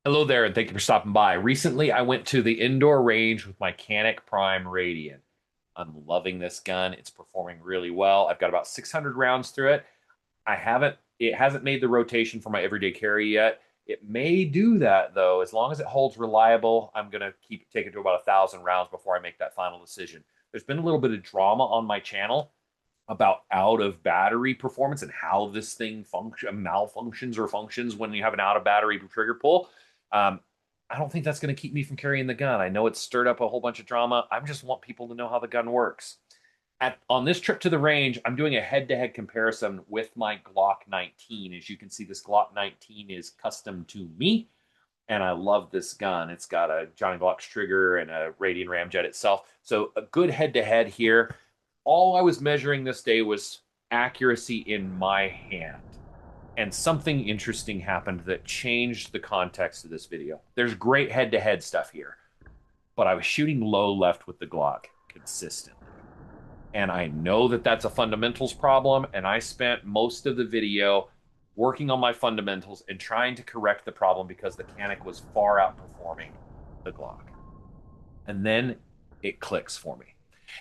Hello there, and thank you for stopping by. Recently, I went to the indoor range with my Canik Prime Radian. I'm loving this gun. It's performing really well. I've got about 600 rounds through it. It hasn't made the rotation for my everyday carry yet. It may do that though, as long as it holds reliable. I'm gonna keep taking it to about 1,000 rounds before I make that final decision. There's been a little bit of drama on my channel about out of battery performance and how this thing malfunctions or functions when you have an out of battery trigger pull. Um, I don't think that's going to keep me from carrying the gun. I know it's stirred up a whole bunch of drama. I just want people to know how the gun works. On this trip to the range, I'm doing a head-to-head comparison with my Glock 19. As you can see, this Glock 19 is custom to me, and I love this gun. It's got a Johnny Glock's trigger and a Radian ramjet itself. So a good head-to-head here. All I was measuring this day was accuracy in my hand. And something interesting happened that changed the context of this video. There's great head-to-head stuff here, but I was shooting low left with the Glock consistently. And I know that that's a fundamentals problem, and I spent most of the video working on my fundamentals and trying to correct the problem because the Canik was far outperforming the Glock. And then it clicks for me.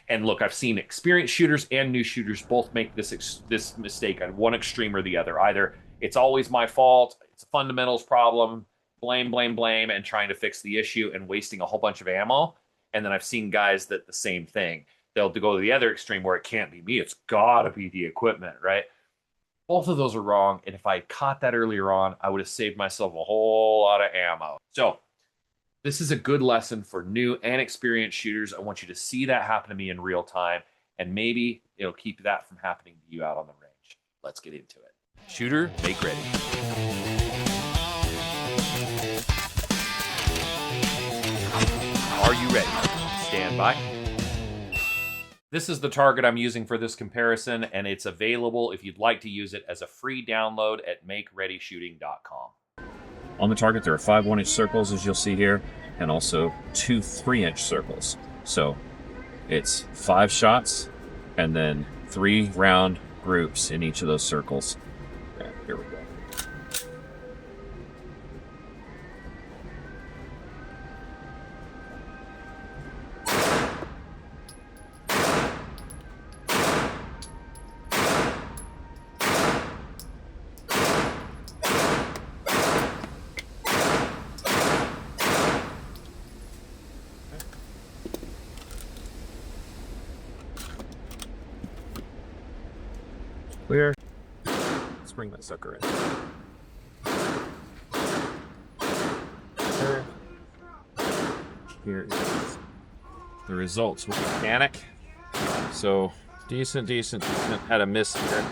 And look, I've seen experienced shooters and new shooters both make this mistake on one extreme or the other. Either it's always my fault, it's a fundamentals problem, blame, blame, blame, and trying to fix the issue and wasting a whole bunch of ammo. And then I've seen guys that the same thing. They'll go to the other extreme where it can't be me. It's got to be the equipment, right? Both of those are wrong. And if I had caught that earlier on, I would have saved myself a whole lot of ammo. So this is a good lesson for new and experienced shooters. I want you to see that happen to me in real time, and maybe it'll keep that from happening to you out on the range. Let's get into it. Shooter, make ready. Are you ready? Stand by. This is the target I'm using for this comparison, and it's available if you'd like to use it as a free download at makereadyshooting.com. On the target, there are 5 1-inch circles, as you'll see here, and also 2 3-inch circles. So it's 5 shots and then 3 round groups in each of those circles. Okay, here we go. Clear. Let's bring that sucker in. Here is the results with the Canik. So decent. Had a miss here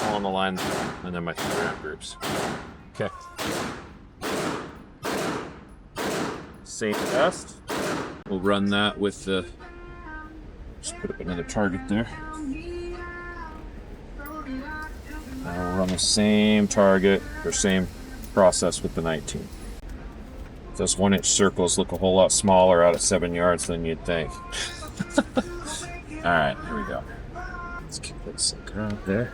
on the line, and then my 3 round groups. Okay. Same test. We'll run that with the. Just put up another target there. Now we'll run the same target or same process with the 19. Those 1-inch circles look a whole lot smaller out at 7 yards than you'd think. Alright, here we go. Let's kick that sucker out there.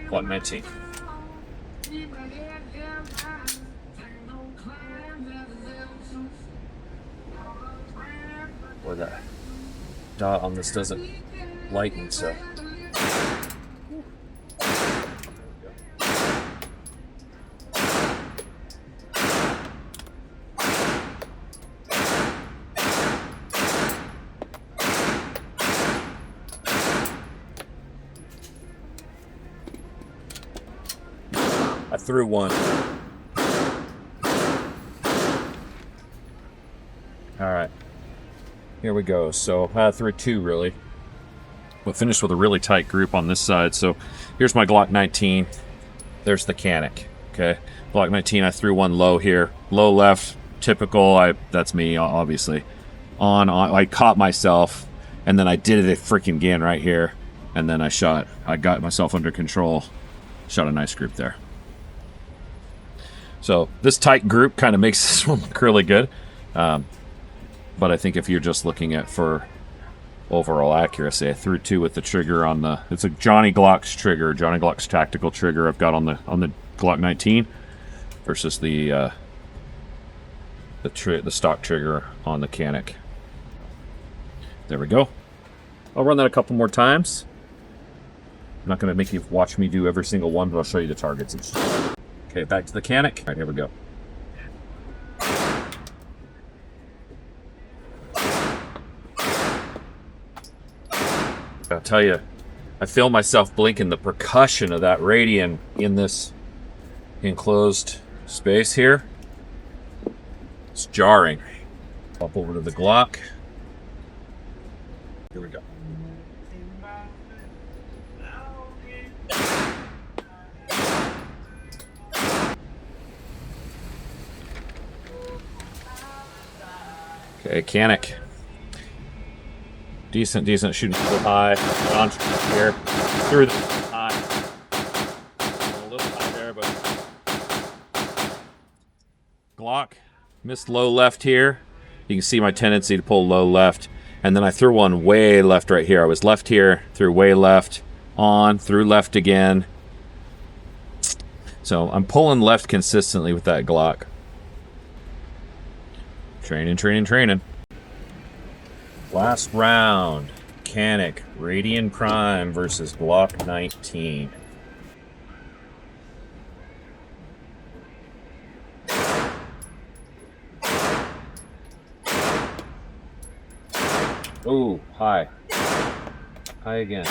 Glock 19. Boy, that dot on this doesn't lighten, so. I threw one. All right. Here we go. So I threw 2 really. We'll finish with a really tight group on this side. So here's my Glock 19. There's the Canik. Okay. Glock 19, I threw 1 low here. Low left, typical. That's me, obviously. I caught myself, and then I did it freaking again right here. And then I got myself under control. Shot a nice group there. So this tight group kind of makes this one look really good. But I think if you're just looking at for overall accuracy. I threw 2 with the trigger on the. It's a Johnny Glock's trigger, Johnny Glock's tactical trigger. I've got on the Glock 19 versus the stock trigger on the Canik. There we go. I'll run that a couple more times. I'm not going to make you watch me do every single one, but I'll show you the targets. Okay, back to the Canik. All right, here we go. I'll tell you, I feel myself blinking. The percussion of that Radian in this enclosed space here. It's jarring. Up over to the Glock. Here we go. Okay, Canik. Decent shooting so high. On here. Through the high. A little high there, but Glock. Missed low left here. You can see my tendency to pull low left. And then I threw one way left right here. I was left here, threw way left, on, threw left again. So I'm pulling left consistently with that Glock. Training. Last round. Canik, Radian Prime versus Glock 19. Ooh, high. High again.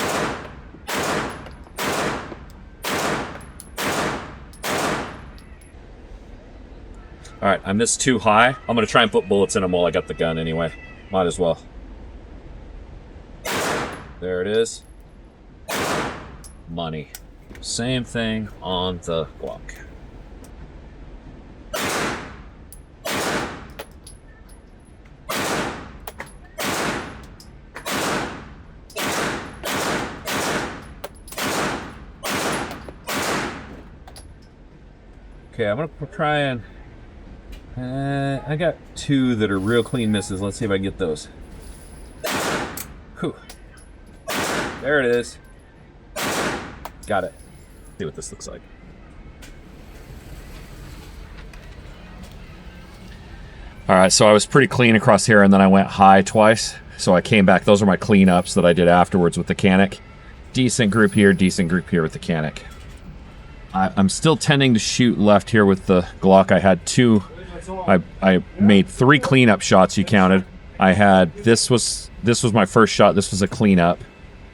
Alright, I missed 2 high. I'm going to try and put bullets in them while I got the gun anyway. Might as well. There it is. Money. Same thing on the Glock. Okay, I'm going to try and... I got 2 that are real clean misses. Let's see if I can get those. Whew. There it is. Got it. See what this looks like. Alright, so I was pretty clean across here, and then I went high twice. So I came back. Those are my cleanups that I did afterwards with the Canik. Decent group here with the Canik. I'm still tending to shoot left here with the Glock. I had 2. I made 3 cleanup shots. You counted. I had this was my first shot. This was a cleanup,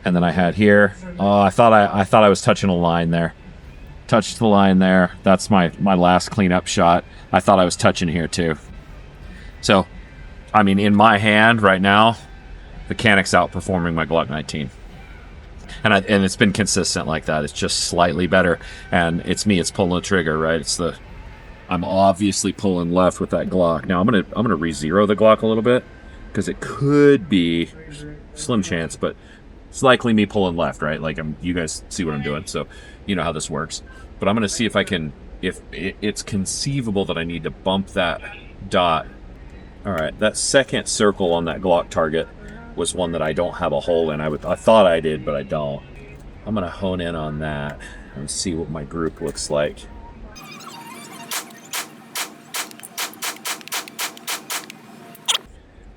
and then I had here. Oh, I thought I was touching a line there. Touched the line there. That's my last cleanup shot. I thought I was touching here too. So, I mean, in my hand right now, the Canik's outperforming my Glock 19. And it's been consistent like that. It's just slightly better, and it's me. It's pulling the trigger, right? I'm obviously pulling left with that Glock. Now I'm gonna re-zero the Glock a little bit because it could be slim chance, but it's likely me pulling left, right? Like you guys see what I'm doing, so you know how this works. But I'm gonna see if I can. If it's conceivable that I need to bump that dot. All right, that second circle on that Glock target was one that I don't have a hole in. I thought I did, but I don't. I'm gonna hone in on that and see what my group looks like.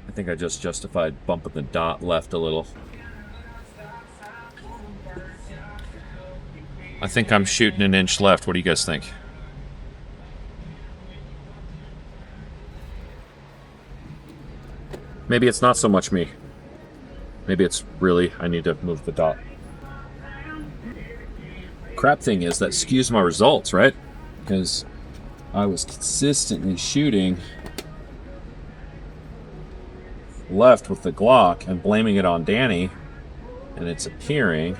I think I just justified bumping the dot left a little. I think I'm shooting an inch left. What do you guys think? Maybe it's not so much me. Maybe it's really, I need to move the dot. Crap thing is that skews my results, right? Because I was consistently shooting left with the Glock and blaming it on Danny, and it's appearing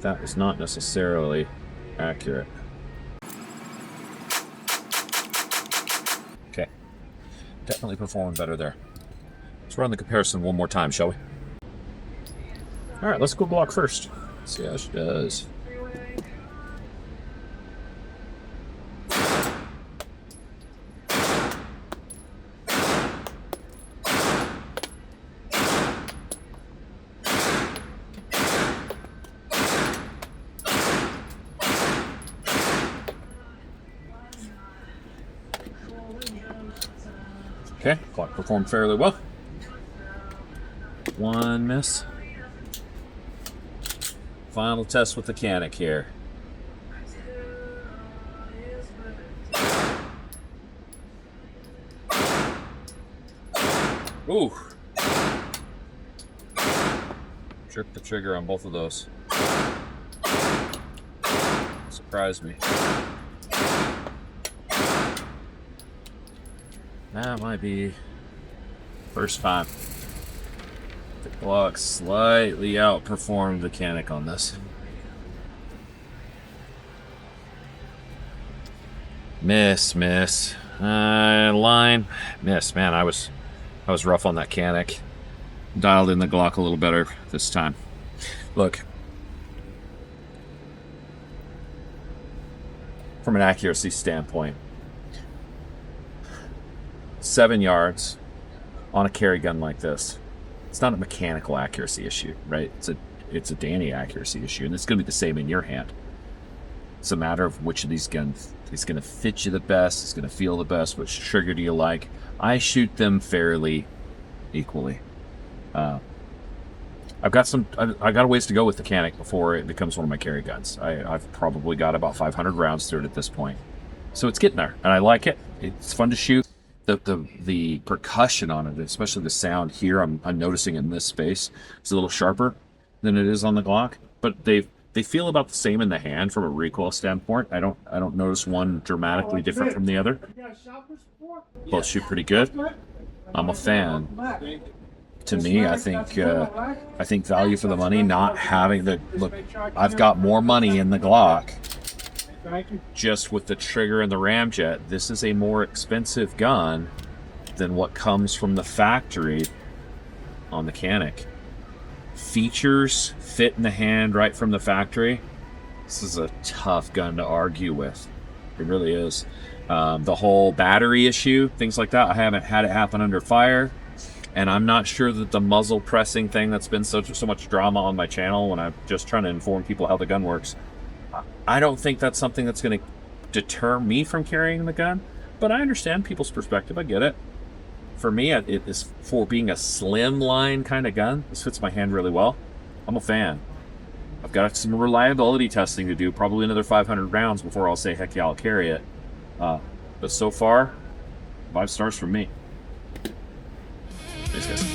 that was not necessarily accurate. Okay, definitely performing better there. Let's run the comparison one more time, shall we? All right, let's go Glock first. Let's see how she does. Okay, Glock performed fairly well. One miss. Final test with the Canik here. Ooh. Tripped the trigger on both of those. Surprised me. That might be first time. The Glock slightly outperformed the Canik on this. Miss. Line. Miss. Man, I was rough on that Canik. Dialed in the Glock a little better this time. Look, from an accuracy standpoint, 7 yards on a carry gun like this, it's not a mechanical accuracy issue, right? It's a Danny accuracy issue, and it's going to be the same in your hand. It's a matter of which of these guns is going to fit you the best, it's going to feel the best, which trigger do you like. I shoot them fairly equally. I've got a ways to go with the Canik before it becomes one of my carry guns. I've probably got about 500 rounds through it at this point, so it's getting there, and I like it. It's fun to shoot. The percussion on it, especially the sound here, I'm noticing in this space, is a little sharper than it is on the Glock, but they feel about the same in the hand from a recoil standpoint. I don't notice one dramatically different from the other. Both shoot pretty good. I'm a fan. To me, I think value for the money, not having the look. I've got more money in the Glock. Just with the trigger and the ramjet, this is a more expensive gun than what comes from the factory on the Canik. Features fit in the hand right from the factory. This is a tough gun to argue with. It really is. The whole battery issue, things like that, I haven't had it happen under fire. And I'm not sure that the muzzle pressing thing that's been so much drama on my channel when I'm just trying to inform people how the gun works, I don't think that's something that's going to deter me from carrying the gun. But I understand people's perspective. I get it. For me, it is for being a slim line kind of gun. This fits my hand really well. I'm a fan. I've got some reliability testing to do, probably another 500 rounds before I'll say, heck yeah, I'll carry it. But so far, 5 stars from me. Thanks, guys.